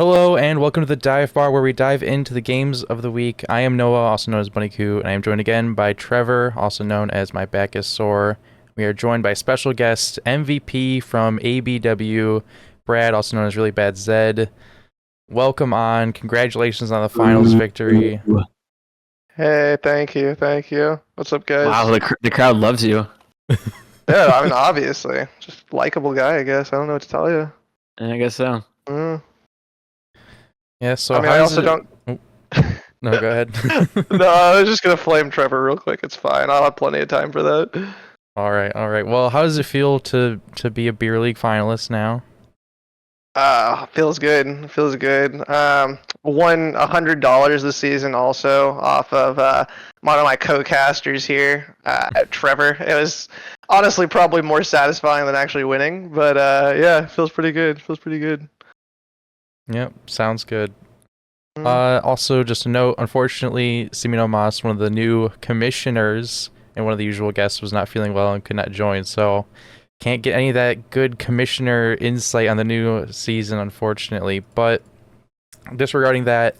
Hello and welcome to the Dive Bar, where we dive into the games of the week. I am Noah, also known as Bunny Coo, and I am joined again by Trevor, also known as My Back is Sore. We are joined by special guest MVP from ABW, Brad, also known as rllybadzed. Welcome on. Congratulations on the finals victory. Hey, thank you, thank you. What's up, guys? Wow, the crowd loves you. Yeah, I mean, obviously, just likable guy, I guess. I don't know what to tell you. I guess so. Yeah, so I mean, how I does also it... don't. Oh, no, go ahead. No, I was just gonna flame Trevor real quick. It's fine. I'll have plenty of time for that. All right. Well, how does it feel to be a beer league finalist now? Feels good. Feels good. Won $100 this season also off of one of my co-casters here, Trevor. It was honestly probably more satisfying than actually winning, but yeah, feels pretty good. Feels pretty good. Yep, sounds good. Mm. Also, just a note, unfortunately, Simino Mas, one of the new commissioners and one of the usual guests, was not feeling well and could not join, so can't get any of that good commissioner insight on the new season, unfortunately. But disregarding that,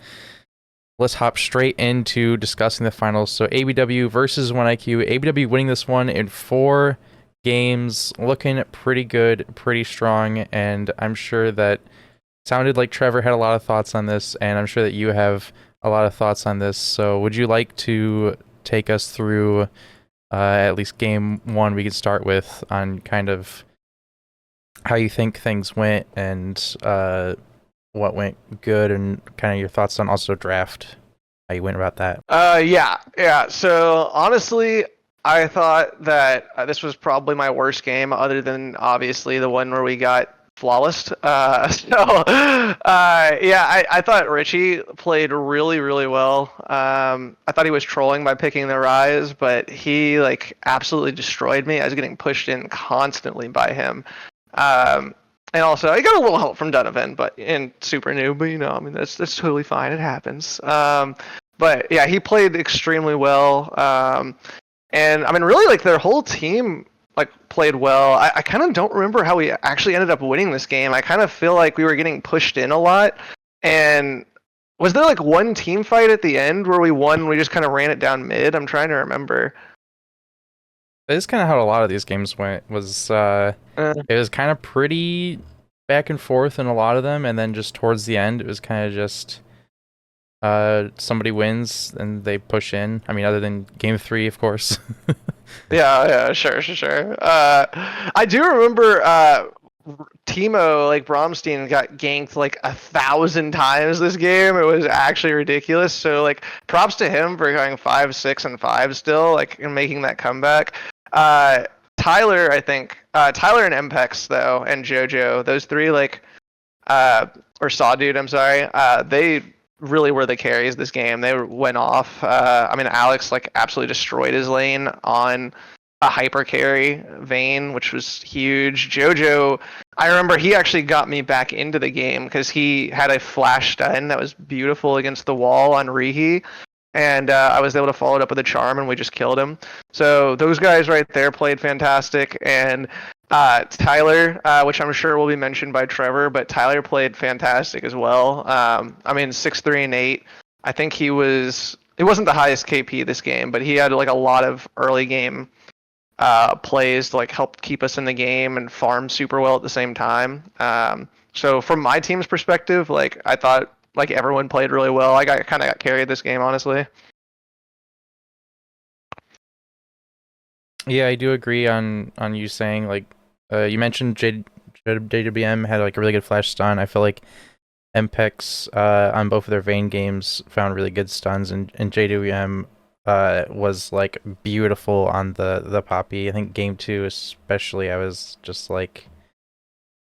let's hop straight into discussing the finals. So ABW versus 1IQ. ABW winning this one in 4 games, looking pretty good, pretty strong, and I'm sure that sounded like Trevor had a lot of thoughts on this, and I'm sure that you have a lot of thoughts on this. So would you like to take us through at least game 1 we could start with on kind of how you think things went and what went good and kind of your thoughts on also draft, how you went about that? Yeah. So honestly, I thought that this was probably my worst game, other than obviously the one where we got flawless. Yeah, I thought Richie played really, really well. I thought he was trolling by picking the Rise, but he like absolutely destroyed me. I was getting pushed in constantly by him. Um, and also, I got a little help from Donovan, but in super new. But I mean, that's totally fine. It happens. But yeah, he played extremely well. And I mean, really, like their whole team like played well. I kind of don't remember how we actually ended up winning this game. I kind of feel like we were getting pushed in a lot. And was there like one team fight at the end where we won? We just kind of ran it down mid. I'm trying to remember. That is kind of how a lot of these games went. Was Uh, it was kind of pretty back and forth in a lot of them, and then just towards the end, it was kind of just somebody wins and they push in. I mean, other than game 3, of course. yeah, sure. I do remember Timo, like Bromstein, got ganked like 1,000 times this game. It was actually ridiculous. So like, props to him for going 5, 6, and 5 still, like, and making that comeback. Tyler, I think, Tyler and Mpex though, and JoJo, those three like, or Sawdude, I'm sorry, they really were the carries this game. They went off. I mean, Alex like absolutely destroyed his lane on a hyper carry Vayne, which was huge. JoJo, I remember he actually got me back into the game because he had a flash stun that was beautiful against the wall on Rihi. And I was able to follow it up with a charm, and we just killed him. So those guys right there played fantastic. And Tyler, which I'm sure will be mentioned by Trevor, but Tyler played fantastic as well. I mean, 6-3 and 8. I think he was. It wasn't the highest KP this game, but he had like a lot of early game plays to like help keep us in the game and farm super well at the same time. So from my team's perspective, like I thought like everyone played really well. I kind of got carried this game, honestly. Yeah, I do agree on you saying like you mentioned JWM had like a really good flash stun. I feel like Mpex on both of their Vayne games found really good stuns, and JWM was like beautiful on the Poppy. I think game 2 especially, I was just like,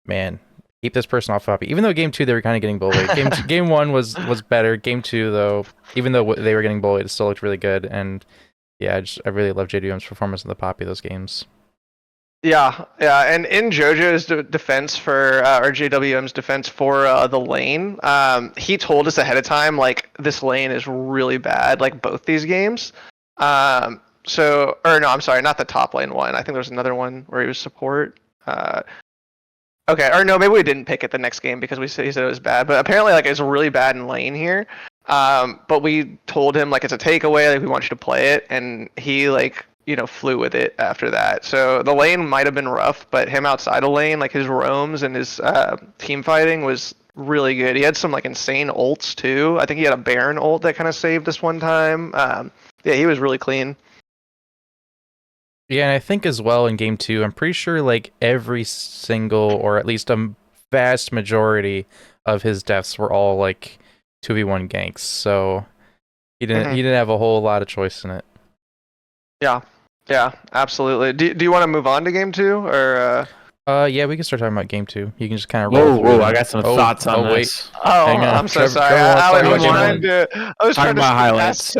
man, keep this person off Poppy. Even though game 2 they were kind of getting bullied. Game 1 was better. Game 2 though, even though they were getting bullied, it still looked really good. And yeah, I really love JWM's performance in the Poppy those games. Yeah, and in JoJo's defense for or JWM's defense for the lane, he told us ahead of time like this lane is really bad, like both these games. So, or no, I'm sorry, not the top lane one. I think there was another one where he was support. Okay, or no, maybe we didn't pick it the next game because he said it was bad. But apparently, like it's really bad in lane here. But we told him like it's a takeaway, like we want you to play it, and he like flew with it after that. So the lane might have been rough, but him outside of lane, like his roams and his team fighting was really good. He had some like insane ults too. I think he had a Baron ult that kind of saved us one time. Yeah, he was really clean. Yeah, and I think as well in game 2, I'm pretty sure like every single, or at least a vast majority of his deaths were all like 2v1 ganks. So he didn't have a whole lot of choice in it. Yeah, absolutely. Do you want to move on to game 2 or? Yeah, we can start talking about game 2. You can just kind of roll through Whoa! them. I got some thoughts on this. Oh, Hang on. I'm so sorry. Trevor wants to talk about game 1. I was trying to about highlights.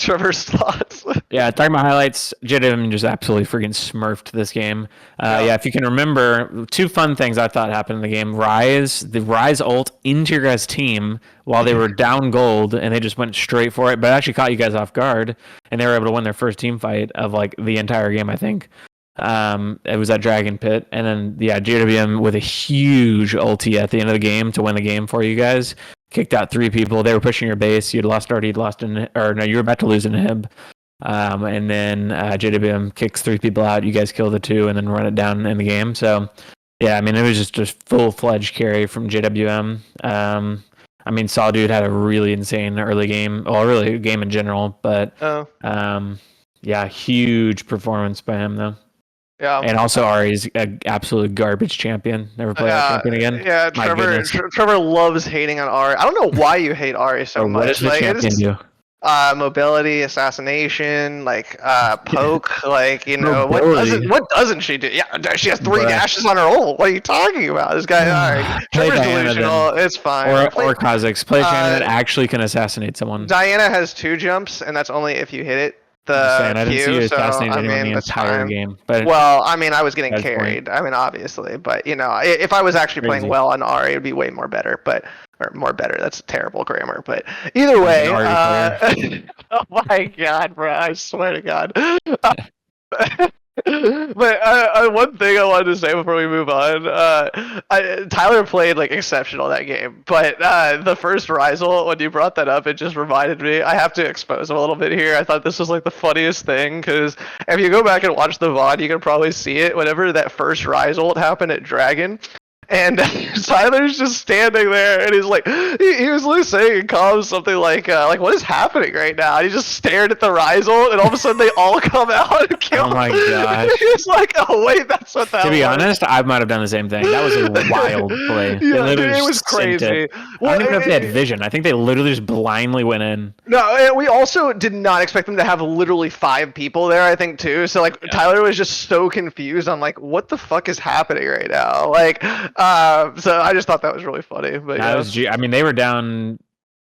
Trevor's thoughts. Yeah, talking about highlights, JWM just absolutely freaking smurfed this game. Yeah, if you can remember, 2 fun things I thought happened in the game. The Rise ult into your guys' team while they were down gold, and they just went straight for it, but it actually caught you guys off guard, and they were able to win their first team fight of like the entire game, I think. It was at Dragon Pit, and then JWM with a huge ulti at the end of the game to win the game for you guys. Kicked out 3 people. They were pushing your base. You were about to lose an inhib. And then JWM kicks 3 people out. You guys kill the 2 and then run it down in the game. So yeah, I mean it was just a full-fledged carry from JWM. I mean Saw Dude had a really insane early game, or really a game in general, but yeah, huge performance by him though. Yeah. And also Ari's an absolute garbage champion. Never play that champion again. Yeah, Trevor loves hating on Ari. I don't know why you hate Ari so much. What does the champion do? Mobility, assassination, like poke, like Mobility. what doesn't she do? Yeah, she has 3 dashes on her ult. What are you talking about? This guy, all right, Trevor's delusional. It's fine. Or Kha'Zix. Play Shannon that actually can assassinate someone. Diana has 2 jumps, and that's only if you hit it. I didn't see you assassinate anyone the entire game. But well, I mean, I was getting carried. I mean, obviously, but if I was actually playing well on Ari, it'd be way more better. Or more better. That's terrible grammar. But either way, oh my god, bro! I swear to God. But one thing I wanted to say before we move on, Tyler played like exceptional that game, but the first Rizal, when you brought that up, it just reminded me. I have to expose him a little bit here. I thought this was like the funniest thing because if you go back and watch the VOD, you can probably see it. Whenever that first Rizal happened at Dragon. And Tyler's just standing there, and he's like, he was literally saying in comms something like what is happening right now? And he just stared at the Rizal, and all of a sudden they all come out and kill him. Oh my gosh. He's like, oh wait, that's what that was. To be honest, I might have done the same thing. That was a wild play. Yeah, dude, it was crazy. Well, I don't even know if they had vision. I think they literally just blindly went in. No, and we also did not expect them to have literally 5 people there, I think, too. So, like, Tyler was just so confused on, like, what the fuck is happening right now? Like, so I just thought that was really funny. But I mean, they were down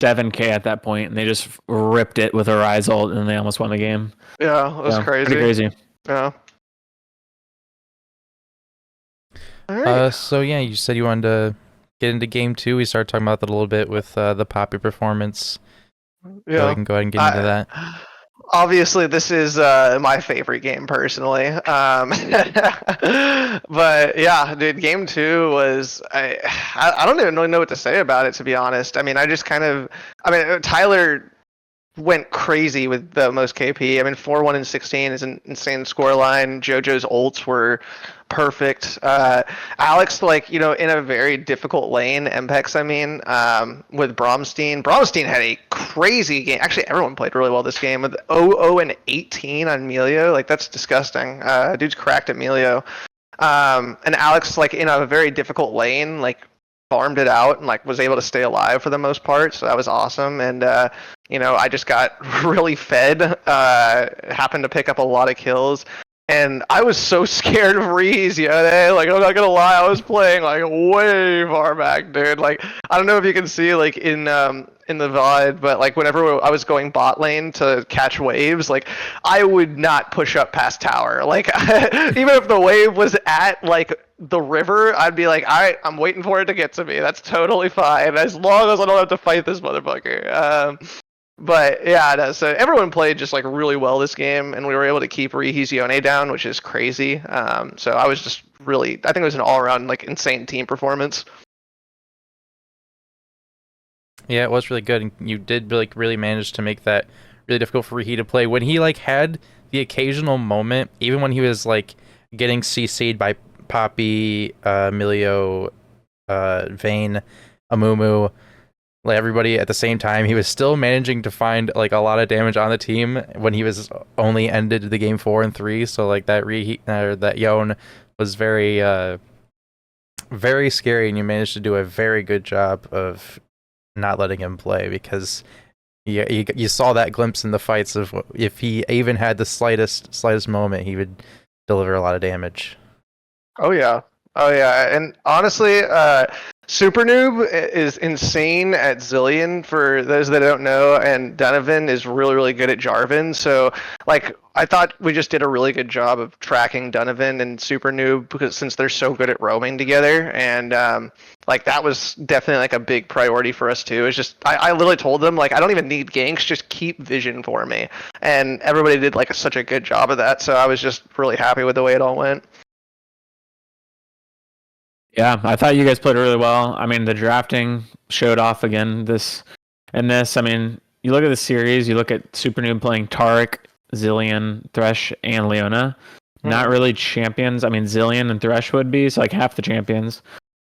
7K at that point, and they just ripped it with a Rise ult, and they almost won the game. Yeah, it was crazy. Pretty crazy. Yeah. All right. So yeah, you said you wanted to get into game 2. We started talking about that a little bit with the Poppy performance. Yeah. So we can go ahead and get into that. Obviously, this is my favorite game personally. But yeah, dude, game 2 was I don't even really know what to say about it, to be honest. I mean, Tyler went crazy with the most KP. I mean, 4-1 and 16 is an insane scoreline. JoJo's ults were perfect. Alex, in a very difficult lane, Mpex, with Bromstein. Bromstein had a crazy game. Actually, everyone played really well this game with 0-0 and 18 on Melio. Like, that's disgusting. Dude's cracked at Melio. And Alex, in a very difficult lane, farmed it out and was able to stay alive for the most part, so that was awesome. And I just got really fed, happened to pick up a lot of kills, and I was so scared of Reese, I'm not gonna lie, I was playing way far back, dude. I don't know if you can see in the VOD, but whenever I was going bot lane to catch waves, I would not push up past tower. Even if the wave was at the river, I'd be like, all right, I'm waiting for it to get to me. That's totally fine, as long as I don't have to fight this motherfucker. But yeah, no, so everyone played just like really well this game, and we were able to keep Rihi's Yone down, which is crazy. So I was just really, I think it was an all-around like insane team performance. Yeah, it was really good, and you did like really manage to make that really difficult for Rihi to play. When he like had the occasional moment, even when he was like getting CC'd by Poppy, Milio, Vayne, Amumu, like everybody at the same time, he was still managing to find like a lot of damage on the team when he was only ended the game 4 and 3. So like that that Yone was very scary, and you managed to do a very good job of not letting him play, because you saw that glimpse in the fights of if he even had the slightest moment, he would deliver a lot of damage. Oh yeah. Oh yeah. And honestly, Super Noob is insane at Zillion for those that don't know, and Donovan is really, really good at Jarvan. So like I thought we just did a really good job of tracking Donovan and Super Noob, because since they're so good at roaming together, and like that was definitely like a big priority for us too. It's just I literally told them like I don't even need ganks, just keep vision for me. And everybody did like such a good job of that. So I was just really happy with the way it all went. Yeah, I thought you guys played really well. I mean, the drafting showed off again in this. I mean, you look at the series, you look at Super Noob playing Taric, Zillion, Thresh, and Leona. Not really champions. I mean, Zillion and Thresh would be, so like half the champions.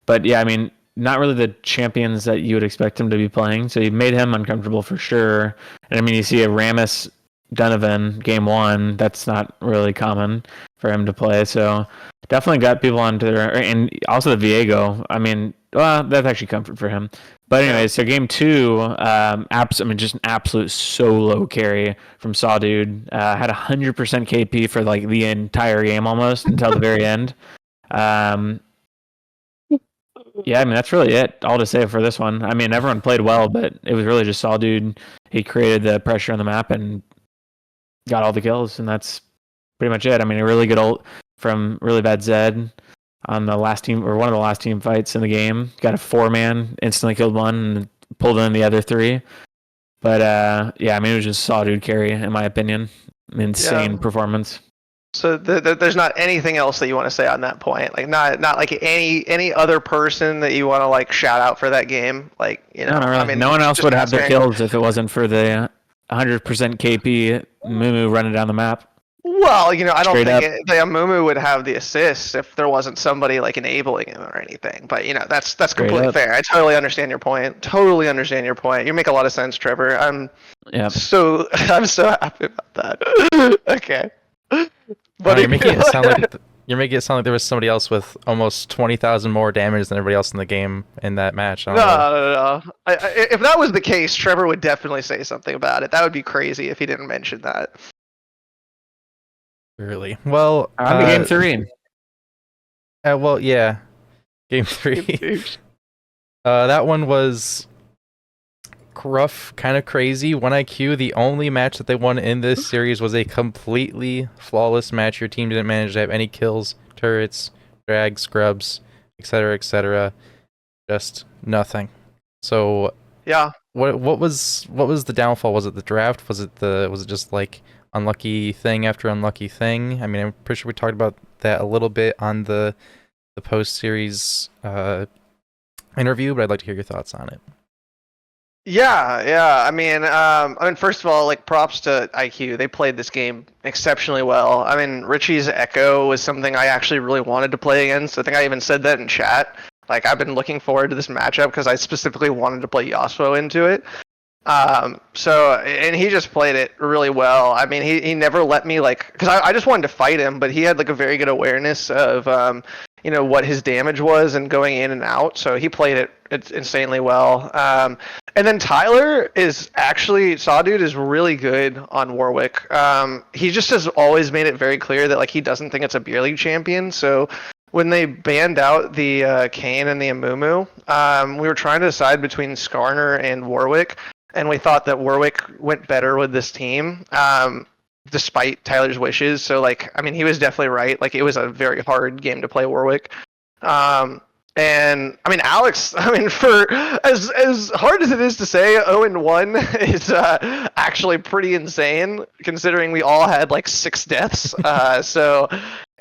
But yeah, I mean, not really the champions that you would expect him to be playing. So you made him uncomfortable for sure. And I mean, you see a Rammus Donovan game 1. That's not really common for him to play. So definitely got people onto their, and also the Viego. I mean, well, that's actually comfort for him. But anyway, so game 2, I mean, just an absolute solo carry from Sawdude. Had 100% KP for like the entire game almost until the very end. Yeah, I mean, that's really it. All to say for this one. I mean, everyone played well, but it was really just Sawdude. He created the pressure on the map and got all the kills, and that's pretty much it. I mean, a really good ult from rllybadzed on the last team, or one of the last team fights in the game. Got a 4-man, instantly killed one, and pulled in the other 3. But yeah, I mean, it was just Sawdude carry, in my opinion. Insane performance. So there's not anything else that you want to say on that point, like not like any other person that you want to like shout out for that game, like you know. No, really. I mean, no one else would have their answering. kills if it wasn't for the 100% KP Mumu running down the map. Well, you know, I don't Straight think the Amumu would have the assists if there wasn't somebody like enabling him or anything. But you know, that's completely fair. I totally understand your point. Totally understand your point. You make a lot of sense, Trevor. I'm so happy about that. Okay. But you're making it sound like there was somebody else with almost 20,000 more damage than everybody else in the game in that match. No. If that was the case, Trevor would definitely say something about it. That would be crazy if he didn't mention that. Really? Well, on to game 3. Well, yeah, game 3. That one was rough, kind of crazy. 1IQ, the only match that they won in this series was a completely flawless match. Your team didn't manage to have any kills, turrets, drags, scrubs, etc., etc. Just nothing. So yeah, what was the downfall? Was it the draft? Was it just like unlucky thing after unlucky thing? I mean, I'm pretty sure we talked about that a little bit on the post series interview, but I'd like to hear your thoughts on it. Yeah. I mean, first of all, like props to IQ. They played this game exceptionally well. I mean, Richie's Echo was something I actually really wanted to play against. I think I even said that in chat. Like, I've been looking forward to this matchup because I specifically wanted to play Yasuo into it. And he just played it really well. I mean, he never let me like, because I just wanted to fight him, but he had like a very good awareness of you know, what his damage was and going in and out. So he played it insanely well. And then Tyler is actually, Sawdude is really good on Warwick. He just has always made it very clear that like he doesn't think it's a beer league champion. So when they banned out the Kayn and the Amumu, we were trying to decide between Skarner and Warwick, and we thought that Warwick went better with this team, despite Tyler's wishes. So like, I mean, he was definitely right. Like, it was a very hard game to play Warwick. And I mean, Alex. I mean, for as hard as it is to say, 0-1 is actually pretty insane, considering we all had like 6 deaths. So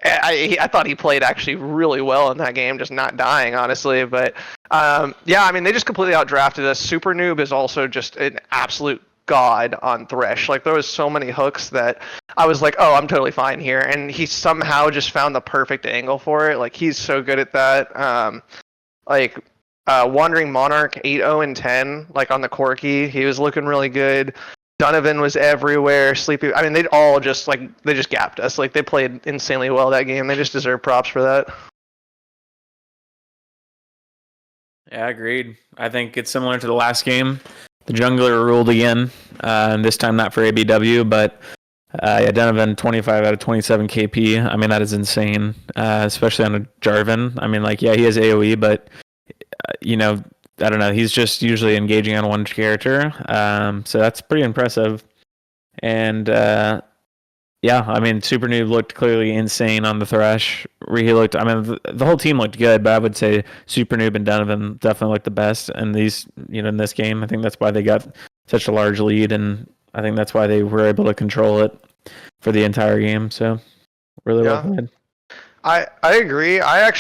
I thought he played actually really well in that game, just not dying, honestly. But yeah, I mean, they just completely outdrafted us. Super Noob is also just an absolute god on Thresh. Like, there was so many hooks that I was like, oh, I'm totally fine here. And he somehow just found the perfect angle for it. Like, he's so good at that. Like, Wandering Monarch 8-0 and 10, like on the Corki, he was looking really good. Donovan was everywhere. Sleepy, I mean, they'd all just they just gapped us. Like, they played insanely well that game. They just deserve props for that. Yeah, agreed. I think it's similar to the last game. The jungler ruled again, and this time not for ABW, but yeah, Donovan 25 out of 27 KP. I mean, that is insane, especially on a Jarvan. I mean, like, yeah, he has AoE, but you know, I don't know. He's just usually engaging on one character, so that's pretty impressive. And yeah, I mean, Super Noob looked clearly insane on the Thresh. He looked, I mean, the whole team looked good, but I would say Super Noob and Donovan definitely looked the best. And these, in this game, I think that's why they got such a large lead, and I think that's why they were able to control it for the entire game. So really well played. I agree. I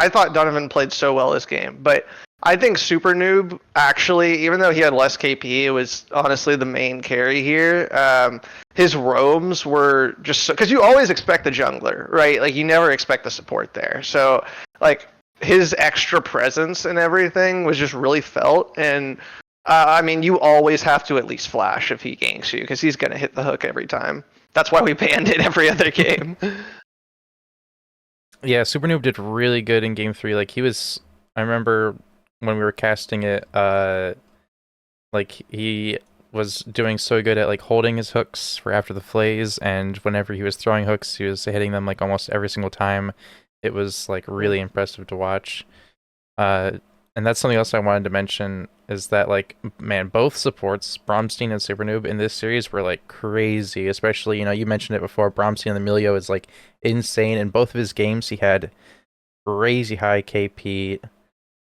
thought Donovan played so well this game, but I think Super Noob actually, even though he had less KP, it was honestly the main carry here. His roams were just because you always expect the jungler, right? Like, you never expect the support there. So like, his extra presence and everything was just really felt. And I mean, you always have to at least flash if he ganks you, because he's gonna hit the hook every time. That's why we banned it every other game. Yeah, Super Noob did really good in game 3. Like, I remember when we were casting it, like, he was doing so good at like holding his hooks for after the flays, and whenever he was throwing hooks, he was hitting them like almost every single time. It was like really impressive to watch. And that's something else I wanted to mention, is that, like, man, both supports, Bromstein and Super Noob, in this series were like crazy. Especially, you mentioned it before, Bromstein on the Milio is like insane. In both of his games, he had crazy high KP,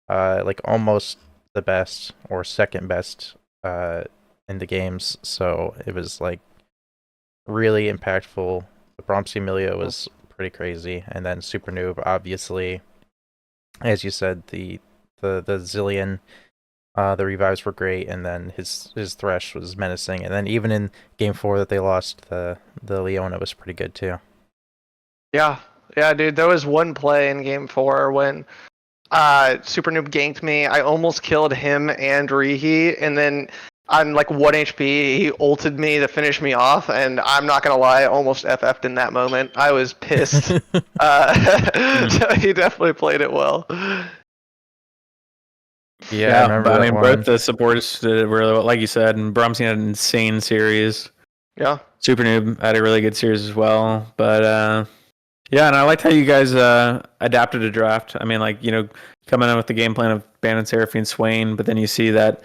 like almost the best or second best in the games. So it was like really impactful. The Bromstein Milio was pretty crazy, and then Super Noob, obviously, as you said, the Zillion, the revives were great, and then his Thresh was menacing, and then even in game 4 that they lost, the Leona was pretty good too. Yeah, dude. There was one play in game 4 when Super Noob ganked me. I almost killed him and Rihi, and then on like 1 HP, he ulted me to finish me off, and I'm not gonna lie, I almost FF'd in that moment. I was pissed. So he definitely played it well. Yeah, I remember but I mean, one. both the supports did it really well, like you said, and Bromstein had an insane series. Yeah. Super Noob had a really good series as well. But yeah, and I liked how you guys adapted a draft. I mean, like, coming in with the game plan of banning Seraphine Swain, but then you see that,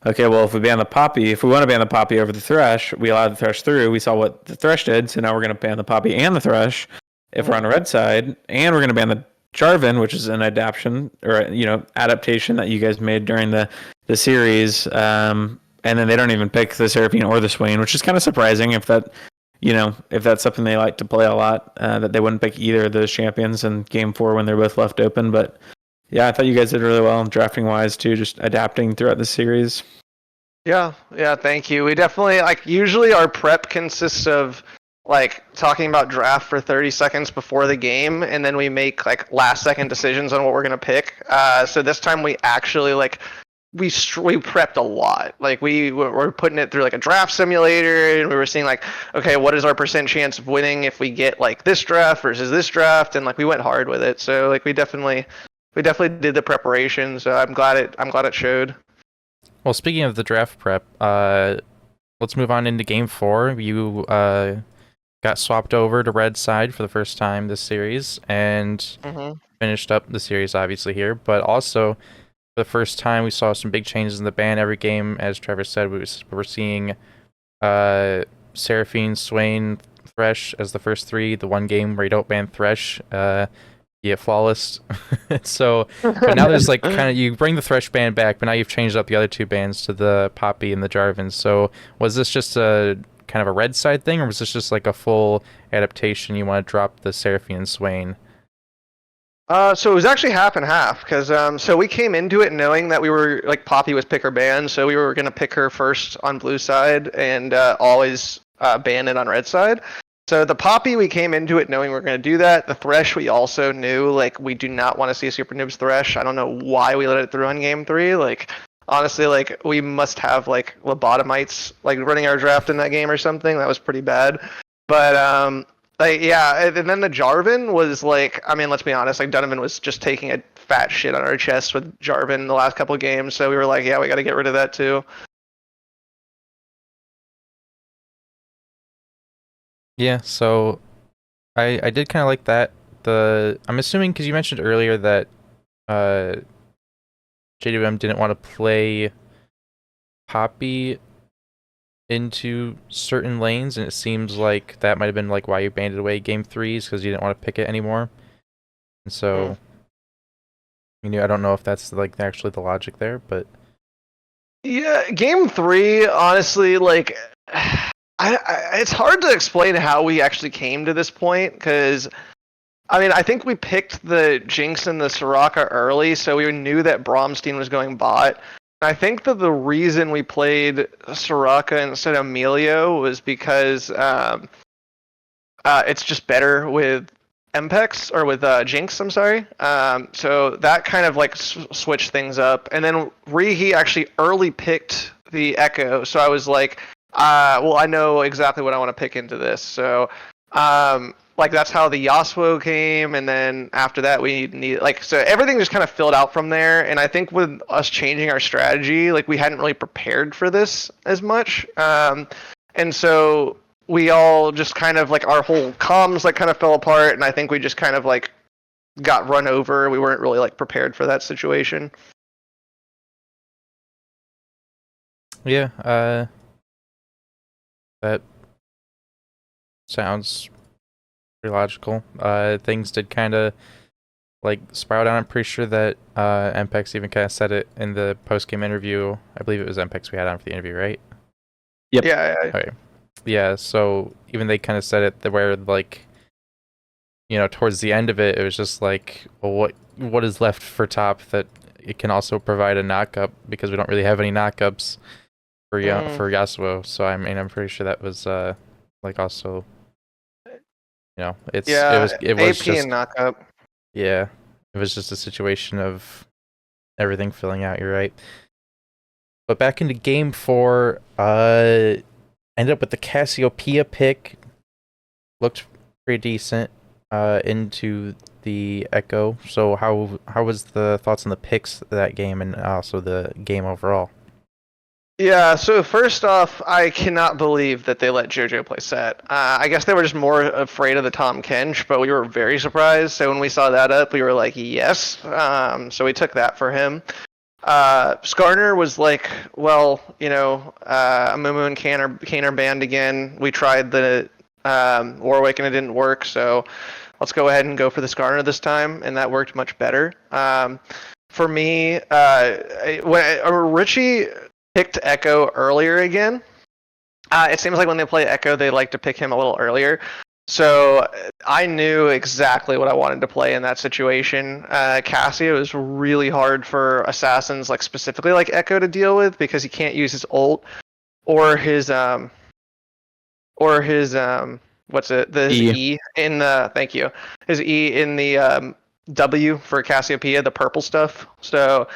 okay, well, if we ban the Poppy, if we want to ban the Poppy over the Thresh, we allowed the Thresh through. We saw what the Thresh did, so now we're going to ban the Poppy and the Thresh if we're on the red side, and we're going to ban the Jarvan, which is an adaptation that you guys made during the series, and then they don't even pick the Seraphine or the Swain, which is kind of surprising if that's something they like to play a lot, that they wouldn't pick either of those champions in game 4 when they're both left open. But yeah, I thought you guys did really well drafting wise too, just adapting throughout the series. Yeah, thank you. We definitely, like, usually our prep consists of like talking about draft for 30 seconds before the game, and then we make like last second decisions on what we're gonna pick. So this time we actually we prepped a lot. Like, we're putting it through like a draft simulator, and we were seeing like, okay, what is our % chance of winning if we get like this draft versus this draft, and like we went hard with it. So like we definitely did the preparation. So I'm glad it showed. Well, speaking of the draft prep, let's move on into game 4. You got swapped over to red side for the first time this series, and finished up the series obviously here, but also for the first time we saw some big changes in the ban. Every game, as Trevor said, we're seeing Seraphine, Swain, Thresh as the first 3. The one game where you don't ban Thresh, Yeah, flawless. So, but now there's like kind of you bring the Thresh band back, but now you've changed up the other two bands to the Poppy and the Jarvan. So, was this just a kind of a red side thing, or was this just like a full adaptation? You want to drop the Seraphine and Swain? So it was actually half and half because so we came into it knowing that we were like Poppy was pick her ban, so we were gonna pick her first on blue side and always ban it on red side. So the Poppy we came into it knowing we were gonna do that. The Thresh we also knew like we do not want to see a Super Noobs Thresh. I don't know why we let it through on game 3. Like honestly, like we must have like lobotomites like running our draft in that game or something. That was pretty bad. But like yeah, and then the Jarvan was like, I mean, let's be honest, like Donovan was just taking a fat shit on our chest with Jarvan the last couple of games, so we were like, yeah, we got to get rid of that too. Yeah, so I did kind of like that. I'm assuming because you mentioned earlier that uh JWM didn't want to play Poppy into certain lanes, and it seems like that might have been like why you banded away game threes because you didn't want to pick it anymore. And so, I don't know if that's like actually the logic there, but Yeah, game 3, honestly, like it's hard to explain how we actually came to this point because I mean, I think we picked the Jinx and the Soraka early, so we knew that Bromstein was going bot. I think that the reason we played Soraka instead of Emilio was because it's just better with Mpex or with Jinx. I'm sorry. So that kind of like switched things up. And then Rihi actually early picked the Echo, so I was like, well, I know exactly what I want to pick into this. So like that's how the Yasuo came, and then after that we need like so everything just kind of filled out from there. And I think with us changing our strategy, like we hadn't really prepared for this as much. And so we all just kind of like our whole comms like kind of fell apart, and I think we just kind of like got run over. We weren't really like prepared for that situation. yeah, that sounds pretty logical. Things did kind of like spiral down. I'm pretty sure that Mpex even kind of said it in the post game interview. I believe it was Mpex we had on for the interview, right? Yep. Yeah. Okay. Yeah, so even they kind of said it where like towards the end of it, it was just like, well, what is left for top that it can also provide a knockup because we don't really have any knockups for for Yasuo. So I mean, I'm pretty sure that was like also it was AP just and knockup. yeah, it was just a situation of everything filling out. You're right. But back into game 4, ended up with the Cassiopeia pick. Looked pretty decent into the Echo. So how was the thoughts on the picks of that game and also the game overall? Yeah, so first off, I cannot believe that they let JoJo play set. I guess they were just more afraid of the Tom Kench, but we were very surprised. So when we saw that up, we were like, yes. So we took that for him. Skarner was like, well, Amumu and Kane are banned again. We tried the Warwick and it didn't work, so let's go ahead and go for the Skarner this time, and that worked much better. For me, when Richie picked Echo earlier again, it seems like when they play Echo, they like to pick him a little earlier. So I knew exactly what I wanted to play in that situation. Cassio is really hard for assassins, like specifically like Echo, to deal with because he can't use his ult or his what's it? His E in the thank you. His E in the W for Cassiopeia, the purple stuff. So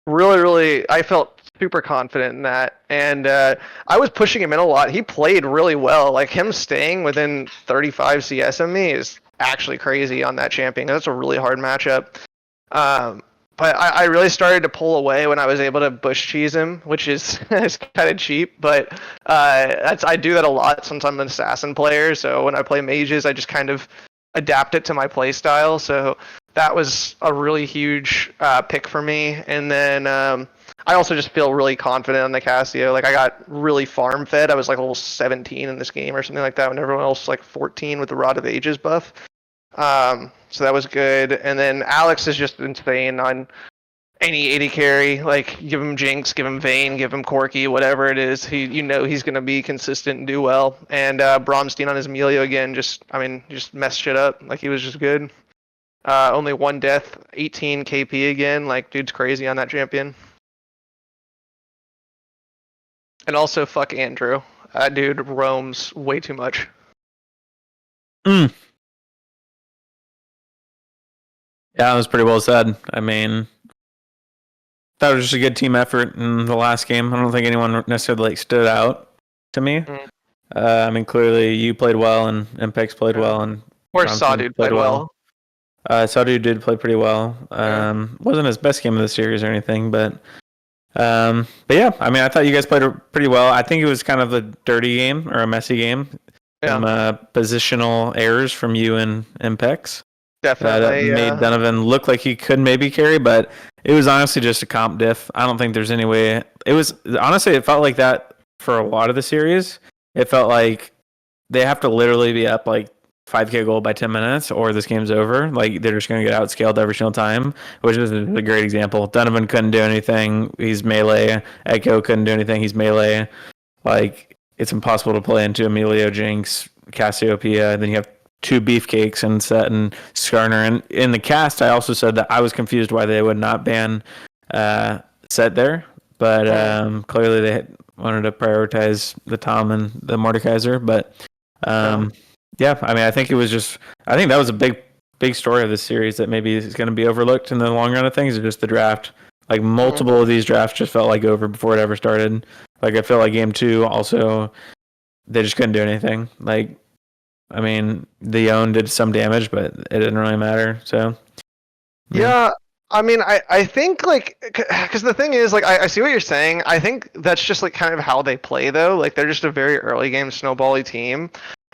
really, I felt super confident in that, and I was pushing him in a lot. He played really well. Like him staying within 35 CS of me is actually crazy on that champion. That's a really hard matchup. But I really started to pull away when I was able to bush cheese him, which is kind of cheap. But I do that a lot since I'm an assassin player. So when I play mages, I just kind of adapt it to my play style. So that was a really huge pick for me. And then I also just feel really confident on the Cassio. Like I got really farm fed. I was like level 17 in this game or something like that, when everyone else was like 14 with the Rod of Ages buff. So that was good. And then Alex is just insane on any AD carry. Like, give him Jinx, give him Vayne, give him Corki, whatever it is. He's going to be consistent and do well. And Bromstein on his Emilio again, just messed shit up. Like, he was just good. Only one death, 18 KP again. Like, dude's crazy on that champion. And also, fuck Andrew. That dude roams way too much. Yeah, that was pretty well said. I mean, that was just a good team effort in the last game. I don't think anyone necessarily stood out to me. I mean, clearly you played well and Impex played well, and or Sawdude played well. Sawdude did play pretty well. Wasn't his best game of the series or anything, but yeah, I mean, I thought you guys played pretty well. I think it was kind of a dirty game or a messy game. Some positional errors from you and Impex. Definitely. That made Donovan look like he could maybe carry, but it was honestly just a comp diff. I don't think there's any way. It felt like that for a lot of the series. It felt like they have to literally be up like 5k gold by 10 minutes or this game's over. Like, they're just going to get outscaled every single time, which is a great example. Donovan couldn't do anything. He's melee. Echo couldn't do anything. He's melee. Like, it's impossible to play into Emilio, Jinx, Cassiopeia. Then you have two beefcakes and Set and Skarner. And in the cast, I also said that I was confused why they would not ban Set there. But clearly they wanted to prioritize the Tom and the Mordekaiser. But yeah, I mean, I think that was a big story of this series that maybe is going to be overlooked in the long run of things. Is just the draft. Like, multiple of these drafts just felt like over before it ever started. Like, I feel like game 2 also, they just couldn't do anything. Like, I mean, the Yone did some damage, but it didn't really matter. So yeah. I mean, I think, like, because the thing is, like, I see what you're saying. I think that's just, like, kind of how they play, though. Like, they're just a very early game snowbally team.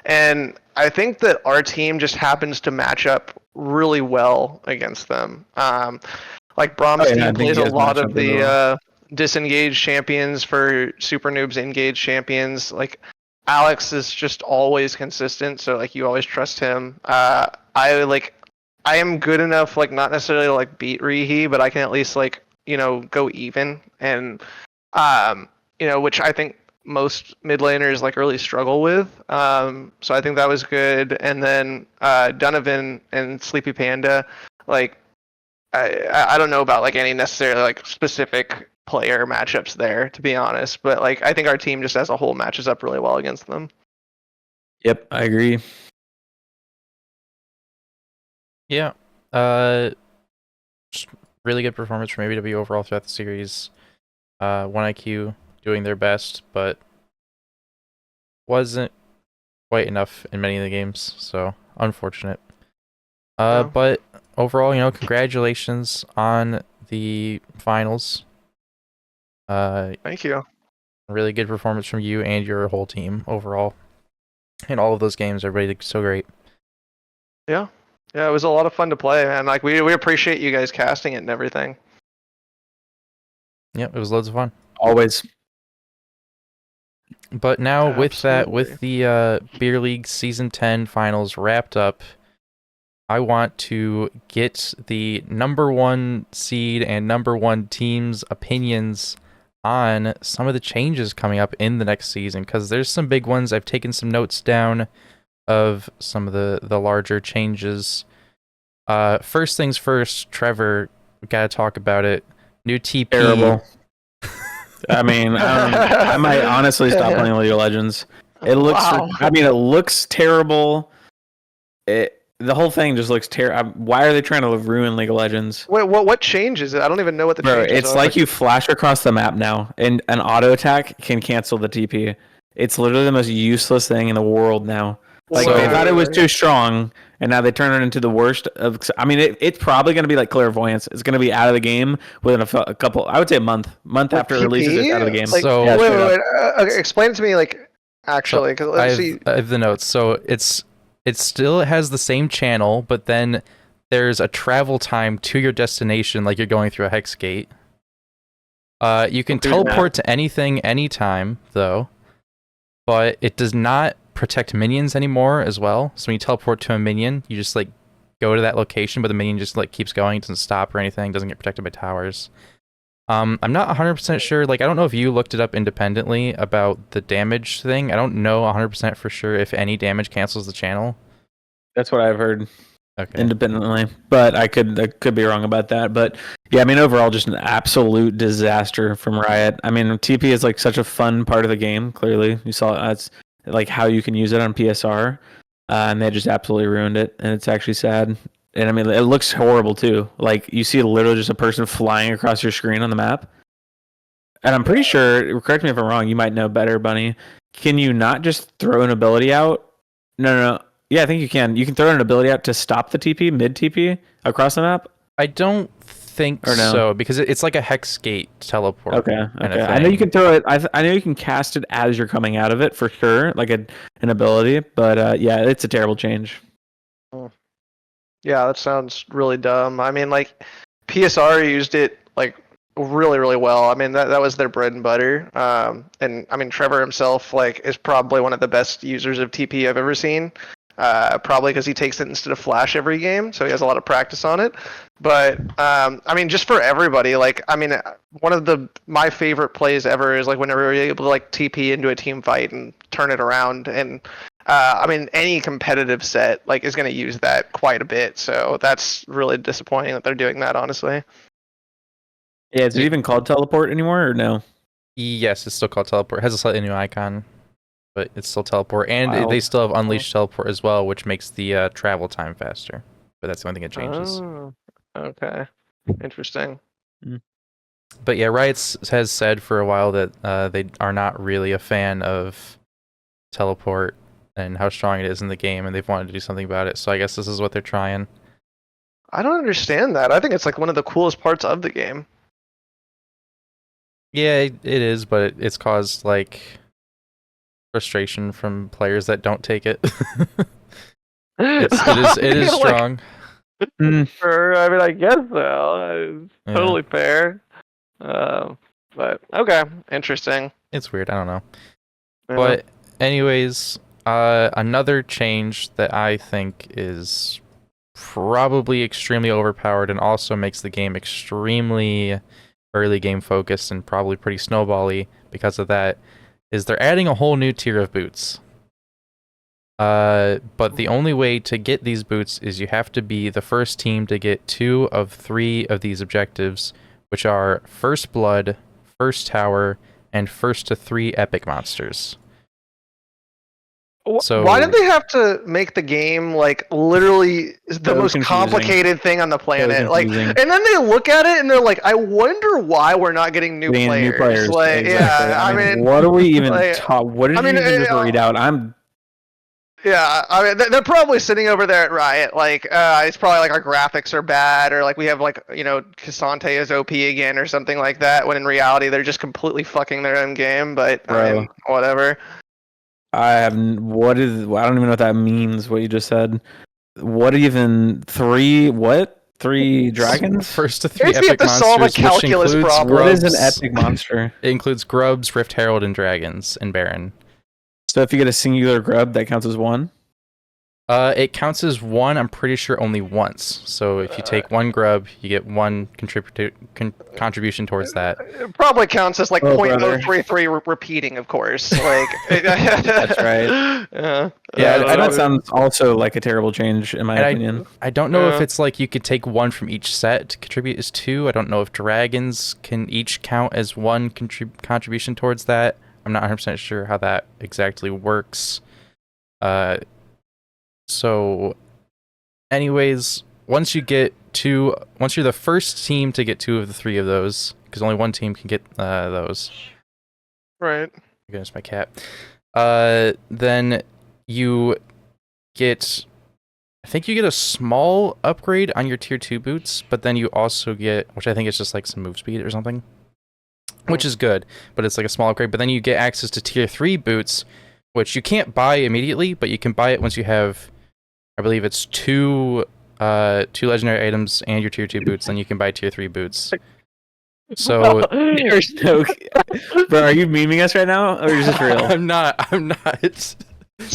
And I think that our team just happens to match up really well against them. Like, Bromstein plays a lot of the disengaged champions for super noobs, engaged champions. Like, Alex is just always consistent, so, like, you always trust him. I am good enough, like, not necessarily to, like, beat Rihi, but I can at least, like, go even, and which I think most mid laners, like, really struggle with. So I think that was good. And then Donovan and Sleepy Panda, like, I don't know about, like, any necessarily, like, specific player matchups there, to be honest, but, like, I think our team just as a whole matches up really well against them. Yep, I agree. Yeah. Just really good performance from ABW overall throughout the series. 1IQ doing their best, but wasn't quite enough in many of the games, so unfortunate. But overall, congratulations on the finals. Thank you. Really good performance from you and your whole team overall. In all of those games, everybody did so great. Yeah, it was a lot of fun to play, man. Like, we appreciate you guys casting it and everything. Yep, it was loads of fun. Always. But now with the Beer League Season 10 finals wrapped up, I want to get the number 1 seed and number 1 team's opinions on some of the changes coming up in the next season, because there's some big ones. I've taken some notes down of some of the larger changes. First things first, Trevor, we gotta talk about it. New TP. Terrible. I mean, I might honestly stop playing League of Legends. It looks. Wow. I mean, it looks terrible. The whole thing just looks terrible. Why are they trying to ruin League of Legends? Wait, what changes it? I don't even know what the changes are. It's like you flash across the map now, and an auto attack can cancel the TP. It's literally the most useless thing in the world now. Like, they thought it was too strong, and now they turn it into the worst of. I mean, it's probably going to be like Clairvoyance. It's going to be out of the game within a couple. I would say a month after it releases. It's out of the game. Like, so wait. Okay, explain it to me, like, actually. So I have the notes. So it still has the same channel, but then there's a travel time to your destination, like you're going through a hex gate. You can teleport to anything, anytime, though, but it does not protect minions anymore as well. So when you teleport to a minion, you just, like, go to that location, but the minion just like keeps going, doesn't stop or anything, doesn't get protected by towers. I'm not 100% sure. Like, I don't know if you looked it up independently about the damage thing. I don't know 100% for sure if any damage cancels the channel. That's what I've heard. Okay. Independently, but I could be wrong about that. But yeah, I mean, overall, just an absolute disaster from Riot. I mean, TP is like such a fun part of the game. Clearly, you saw that's like how you can use it on PSR, and they just absolutely ruined it. And it's actually sad. And I mean, it looks horrible too. Like you see literally just a person flying across your screen on the map. And I'm pretty sure, correct me if I'm wrong, you might know better, Bunny. Can you not just throw an ability out? No. Yeah, I think you can. You can throw an ability out to stop the TP, mid TP, across the map? I don't think so, because it's like a hex gate teleport. Okay. I know you can throw it. I know you can cast it as you're coming out of it for sure, like an ability. But yeah, it's a terrible change. Yeah, that sounds really dumb. I mean, like, PSR used it like really, really well. I mean, that was their bread and butter. And I mean, Trevor himself like is probably one of the best users of TP I've ever seen. Probably because he takes it instead of Flash every game, so he has a lot of practice on it. But I mean, just for everybody, like, I mean, one of my favorite plays ever is like whenever you're able to like TP into a team fight and turn it around. And I mean, any competitive set like is going to use that quite a bit. So that's really disappointing that they're doing that, honestly. Yeah, is it even called teleport anymore or no? Yes, it's still called teleport. It has a slightly new icon, but it's still teleport. And they still have unleashed teleport as well, which makes the travel time faster. But that's the only thing it changes. Oh, okay. Interesting. But yeah, Riot has said for a while that they are not really a fan of teleport and how strong it is in the game, and they've wanted to do something about it. So I guess this is what they're trying. I don't understand that. I think it's like one of the coolest parts of the game. Yeah, it is, but it's caused like frustration from players that don't take it. It is strong. Sure, I mean, I guess so. It's totally fair. But okay, interesting. It's weird. I don't know. Yeah. But anyways, another change that I think is probably extremely overpowered and also makes the game extremely early game focused and probably pretty snowbally because of that is they're adding a whole new tier of boots. But the only way to get these boots is you have to be the first team to get 2 of 3 of these objectives, which are First Blood, First Tower, and First to 3 Epic Monsters. So why did they have to make the game like literally the most complicated thing on the planet? Like, and then they look at it and they're like, I wonder why we're not getting new players. Like, exactly. Yeah, I mean, what are we even what did you even just read out? Yeah, I mean, they're probably sitting over there at Riot, like, it's probably like our graphics are bad, or like we have like, you know, Cassante is OP again, or something like that, when in reality they're just completely fucking their own game, but, I mean, whatever. I don't even know what that means, what you just said. What even, 3 dragons? First to 3 Basically, you have epic to solve a monsters, calculus which includes problem. What is grubs. an epic monster? It includes grubs, Rift Herald, and dragons, and Baron. So if you get a singular grub, that counts as 1? It counts as 1, I'm pretty sure, only once. So if you take 1 grub, you get 1 contribution towards that. It probably counts as like 0.033 repeating, of course. Like, that's right. That sounds also like a terrible change in my opinion. I don't know if it's like you could take 1 from each set to contribute as 2. I don't know if dragons can each count as 1 contribution towards that. I'm not 100% sure how that exactly works. So, anyways, once you're the first team to get 2 of the 3 of those, because only 1 team can get those. Right. Goodness, my cat. Then you get, I think you get a small upgrade on your tier 2 boots, but then you also get, which I think is just like some move speed or something, which is good, but it's like a small upgrade. But then you get access to tier 3 boots, which you can't buy immediately, but you can buy it once you have, I believe it's 2 legendary items and your tier 2 boots, then you can buy tier 3 boots. So Bro, are you memeing us right now, or is this real? I'm not.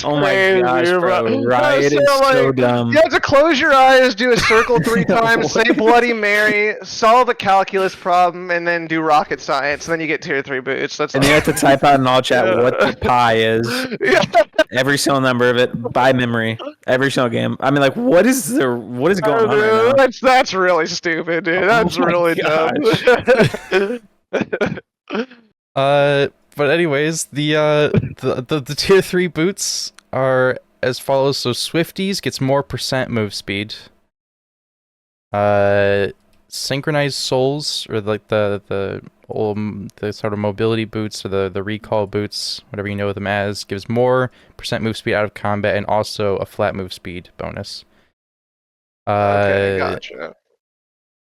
Oh my Crazy, gosh, bro. Riot is so dumb. you have to close your eyes, do a circle 3 times, say Bloody Mary, solve a calculus problem, and then do rocket science. And then you get tier 3 boots. That's And all. you have to type out in all chat what the pi is. Yeah. Every single number of it by memory. Every single game. I mean, like, what is going on right now? That's really stupid, dude. Oh That's my really dumb. But anyways, the tier 3 boots are as follows. So Swifties gets more % move speed. Synchronized Souls, or like the sort of mobility boots, or the recall boots, whatever you know them as, gives more % move speed out of combat and also a flat move speed bonus. Okay, gotcha.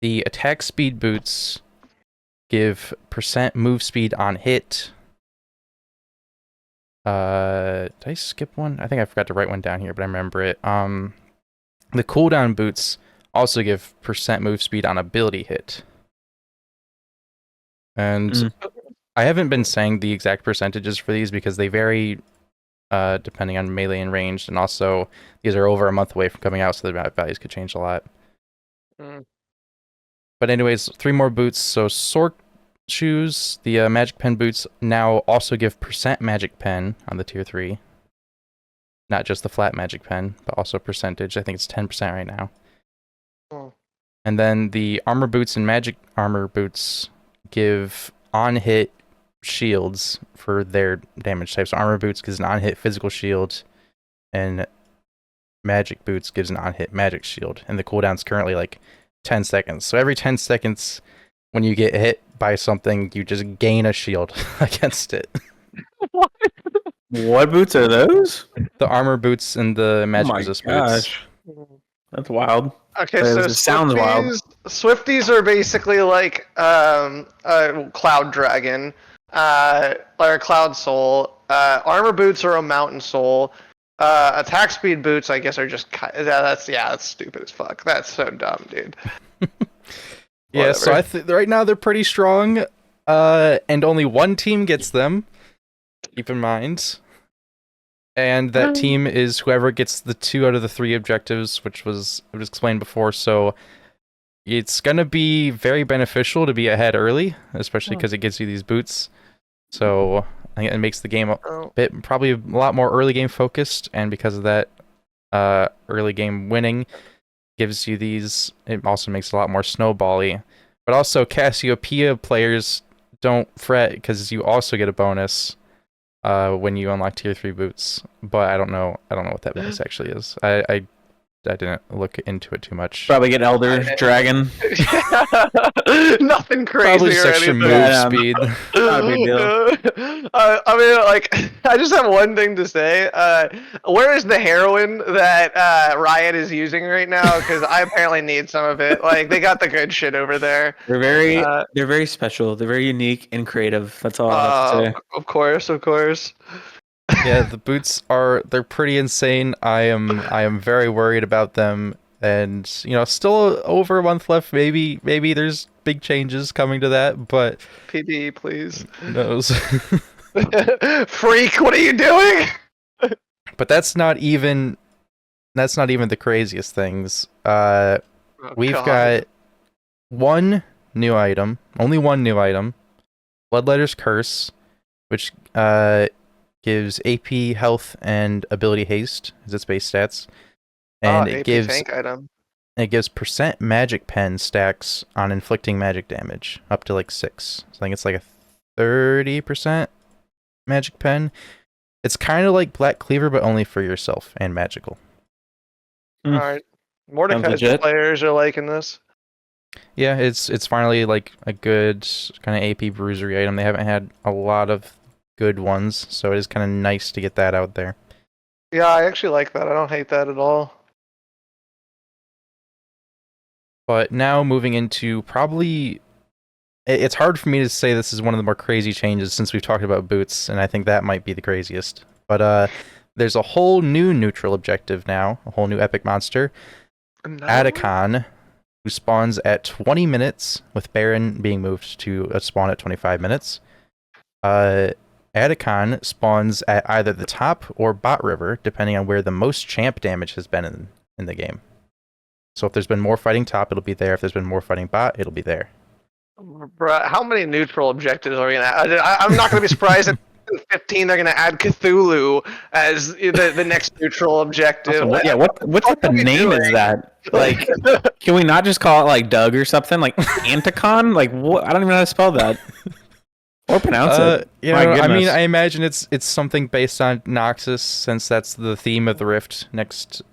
The attack speed boots give % move speed on hit. Did I skip one? I think I forgot to write one down here, but I remember it. The cooldown boots also give % move speed on ability hit. And I haven't been saying the exact percentages for these because they vary depending on melee and ranged, and also these are over a month away from coming out, so the values could change a lot. But anyways, 3 more boots. So Sork shoes, the magic pen boots now also give % magic pen on the tier 3. Not just the flat magic pen, but also percentage. I think it's 10% right now. And then the armor boots and magic armor boots give on-hit shields for their damage types. So armor boots gives an on-hit physical shield, and magic boots gives an on-hit magic shield. And the cooldown's currently like 10 seconds. So every 10 seconds, when you get hit by something, you just gain a shield against it. What boots are those? The armor boots and the magic resist boots. That's wild. Okay, so sounds wild. Swifties are basically like a Cloud Dragon, or a Cloud Soul. Armor boots are a Mountain Soul. Attack speed boots, I guess, are just that's stupid as fuck. That's so dumb, dude. Yeah, so right now they're pretty strong, and only one team gets them. Keep in mind. And that team is whoever gets the 2 out of the 3 objectives, which was explained before. So it's gonna be very beneficial to be ahead early, especially because it gives you these boots. So I think it makes the game probably a lot more early game focused, and because of that, early game winning gives you these. It also makes it a lot more snowbally. But also Cassiopeia players, don't fret, because you also get a bonus when you unlock tier 3 boots, but I don't know what that bonus actually is. I didn't look into it too much. Probably get Elder Dragon. Nothing crazy. Probably just extra move speed. Not a big deal. I mean, like, I just have one thing to say. Where is the heroin that Riot is using right now? Because I apparently need some of it. Like, they got the good shit over there. They're very special. They're very unique and creative. That's all I have to say. Of course. Yeah, the boots they're pretty insane. I am very worried about them, and still over a month left. Maybe there's big changes coming to that, but PD, please. Who knows? Freak, what are you doing? But that's not even the craziest things. We've got one new item, only one new item, Bloodletter's Curse, which gives AP, health, and ability haste as its base stats, and it gives tank item. It gives % magic pen stacks on inflicting magic damage up to like 6. So I think it's like a 30% magic pen. It's kind of like Black Cleaver, but only for yourself and magical. All right, Mordecai's players are liking this. Yeah, it's finally like a good kind of AP bruisery item. They haven't had a lot of good ones, so it is kind of nice to get that out there. Yeah, I actually like that. I don't hate that at all. But now moving into probably, it's hard for me to say this is one of the more crazy changes since we've talked about boots, and I think that might be the craziest. But there's a whole new neutral objective now, a whole new epic monster, Atacon, who spawns at 20 minutes, with Baron being moved to a spawn at 25 minutes. Atacon spawns at either the top or bot river, depending on where the most champ damage has been in the game. So if there's been more fighting top, it'll be there. If there's been more fighting bot, it'll be there. Bruh, how many neutral objectives are we gonna add? I'm not gonna be surprised if in 15 they're gonna add Cthulhu as the next neutral objective. Yeah, what type of name is that? Like, can we not just call it like Doug or something? Like Anticon? Like what? I don't even know how to spell that. Or pronounce it. Yeah, I mean, I imagine it's something based on Noxus, since that's the theme of the Rift next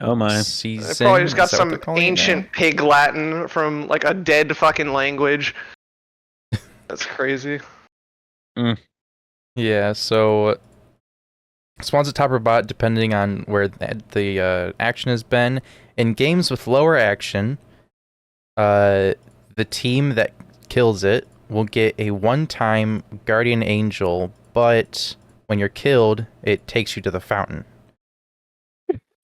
oh my season. They probably just got some ancient pig Latin from like a dead fucking language. That's crazy. Yeah, so spawns at top or bot depending on where the action has been. In games with lower action, the team that kills it will get a one-time Guardian Angel, but when you're killed, it takes you to the fountain.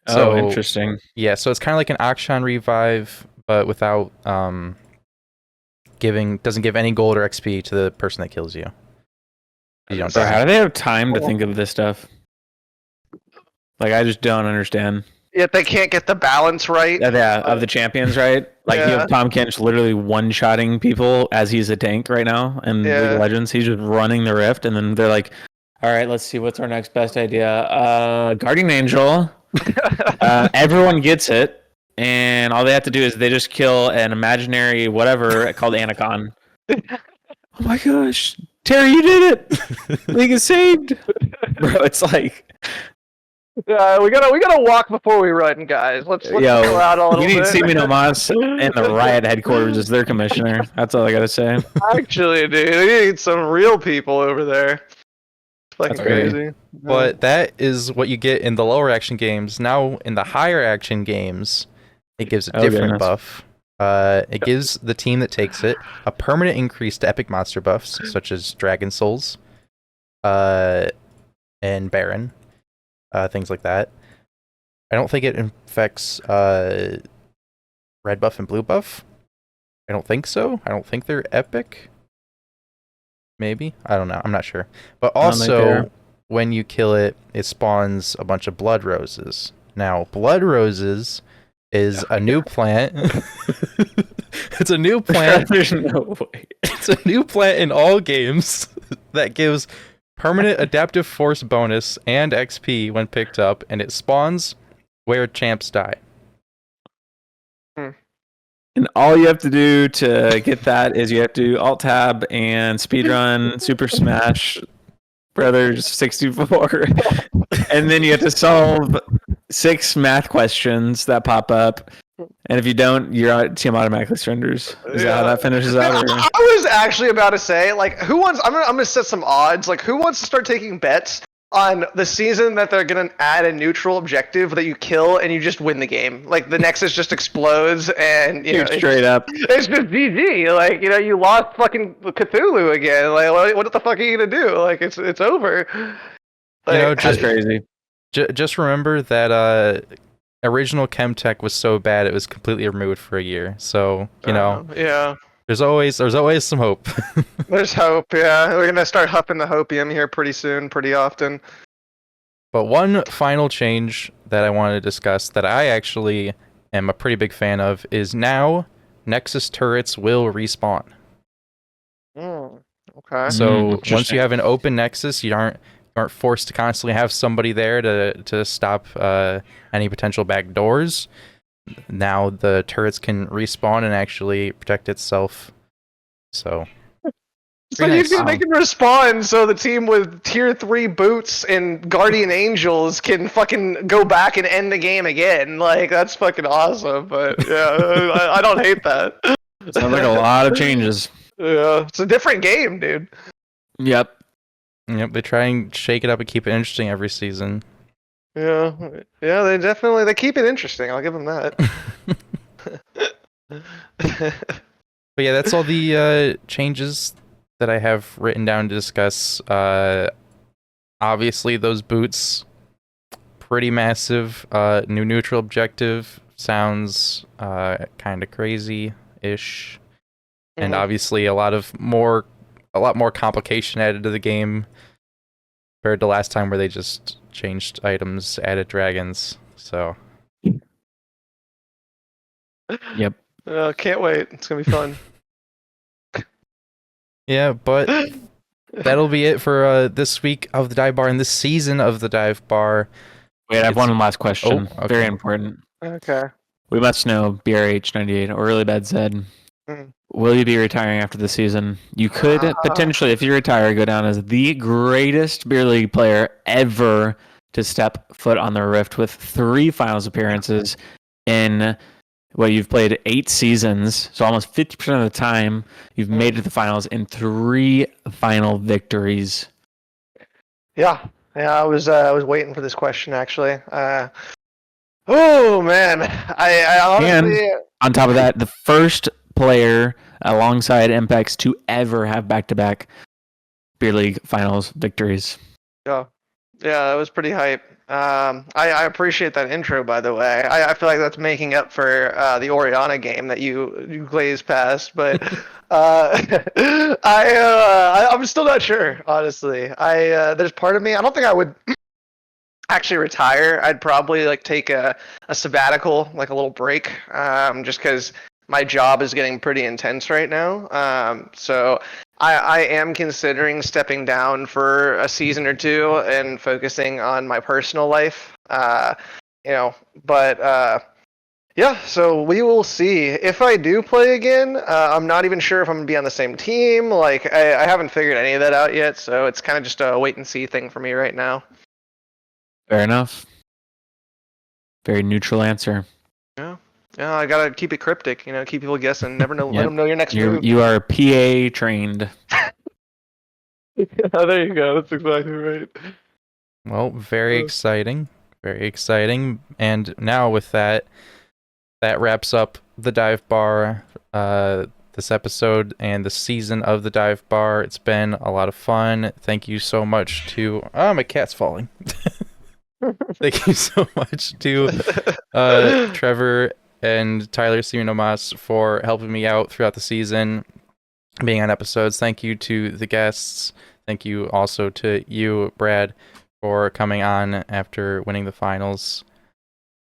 So, interesting. Yeah, so it's kind of like an Akshan revive, but without doesn't give any gold or XP to the person that kills you. So how do they have time to think of this stuff? Like, I just don't understand. Yet they can't get the balance right. Yeah, of the champions, right? Like, you have Tom Kench literally one-shotting people as he's a tank right now in League of Legends. He's just running the Rift, and then they're like, all right, let's see, what's our next best idea? Guardian Angel. Everyone gets it, and all they have to do is they just kill an imaginary whatever called Anacon. Oh my gosh. Terry, you did it! League is saved! Bro, it's like... we gotta walk before we run, guys. Let's go out a little bit. You need Simi Nomas and the Riot headquarters as their commissioner. That's all I gotta say. Actually, dude, we need some real people over there. Fucking crazy. But that is what you get in the lower action games. Now, in the higher action games, it gives a different buff. It gives the team that takes it a permanent increase to epic monster buffs, such as Dragon Souls, and Baron. Things like that. I don't think it affects red buff and blue buff. I don't think so. I don't think they're epic. Maybe? I don't know. I'm not sure. But also, when you kill it, it spawns a bunch of blood roses. Now, blood roses is a new plant. It's a new plant. There's no way. It's a new plant in all games that gives permanent adaptive force bonus and XP when picked up, and it spawns where champs die. And all you have to do to get that is you have to alt tab and speedrun Super Smash Brothers 64, and then you have to solve 6 math questions that pop up. And if you don't, your team automatically surrenders. Is that how that finishes out? Or? I was actually about to say, like, who wants? I'm gonna set some odds. Like, who wants to start taking bets on the season that they're gonna add a neutral objective that you kill and you just win the game? Like, the Nexus just explodes and you know, straight up. It's just GG. Like, you know, you lost fucking Cthulhu again. Like, what the fuck are you gonna do? Like, it's over. Like, you know, that's crazy. Just remember that original Chemtech was so bad it was completely removed for a year. So, you know, there's always some hope. There's hope, yeah. We're gonna start huffing the hopium here pretty soon, pretty often. But one final change that I wanted to discuss that I actually am a pretty big fan of is now Nexus turrets will respawn. Okay. So once you have an open Nexus, you aren't forced to constantly have somebody there to stop any potential back doors. Now the turrets can respawn and actually protect itself. So they can respawn so the team with tier 3 boots and Guardian Angels can fucking go back and end the game again. Like, that's fucking awesome. But yeah, I don't hate that. Sounds like a lot of changes. Yeah, it's a different game, dude. Yep, they try and shake it up and keep it interesting every season. Yeah, they keep it interesting. I'll give them that. But yeah, that's all the changes that I have written down to discuss. Obviously, those boots, pretty massive. New neutral objective sounds kind of crazy-ish. And obviously a lot of more a lot more complication added to the game compared to last time where they just changed items, added dragons. So Yep. Can't wait. It's gonna be fun. yeah, but that'll be it for this week of the dive bar and this season of the dive bar. Wait, I have one last question. Oh, okay. Very important. Okay. We must know, BRH98 or rllybadzed, will you be retiring after the season? You could potentially, if you retire, go down as the greatest beer league player ever to step foot on the Rift with 3 finals appearances in you've played 8 seasons, so almost 50% of the time you've made it to the finals in 3 final victories. Yeah, I was waiting for this question actually. Oh man, I honestly. And on top of that, the first player alongside Impex to ever have back-to-back beer league finals victories. Yeah, that was pretty hype. I appreciate that intro, by the way. I feel like that's making up for the Oriana game that you glazed past, but I'm still not sure, honestly. There's part of me. I don't think I would actually retire. I'd probably like take a sabbatical, like a little break, just because my job is getting pretty intense right now. So I am considering stepping down for a season or 2 and focusing on my personal life. Yeah, so we will see. If I do play again, I'm not even sure if I'm going to be on the same team. Like, I haven't figured any of that out yet, so it's kind of just a wait and see thing for me right now. Fair enough. Very neutral answer. Yeah, I gotta keep it cryptic. Keep people guessing. Never know. Let them know your next move. You are PA trained. Yeah, there you go. That's exactly right. Well, very exciting. Very exciting. And now with that wraps up the dive bar, this episode and the season of the dive bar. It's been a lot of fun. Thank you so much to my cat's falling. Thank you so much to Trevor and Tyler Simonomas for helping me out throughout the season, being on episodes. Thank you to the guests. Thank you also to you, Brad, for coming on after winning the finals.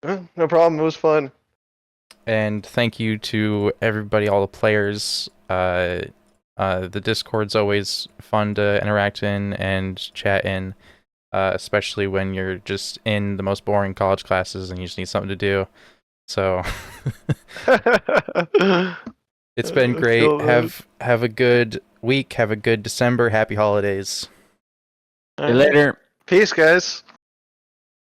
No problem. It was fun. And thank you to everybody, all the players. The Discord's always fun to interact in and chat in. Especially when you're just in the most boring college classes and you just need something to do. So it's been great. Have a good week. Have a good December. Happy holidays. See you later. Peace, guys.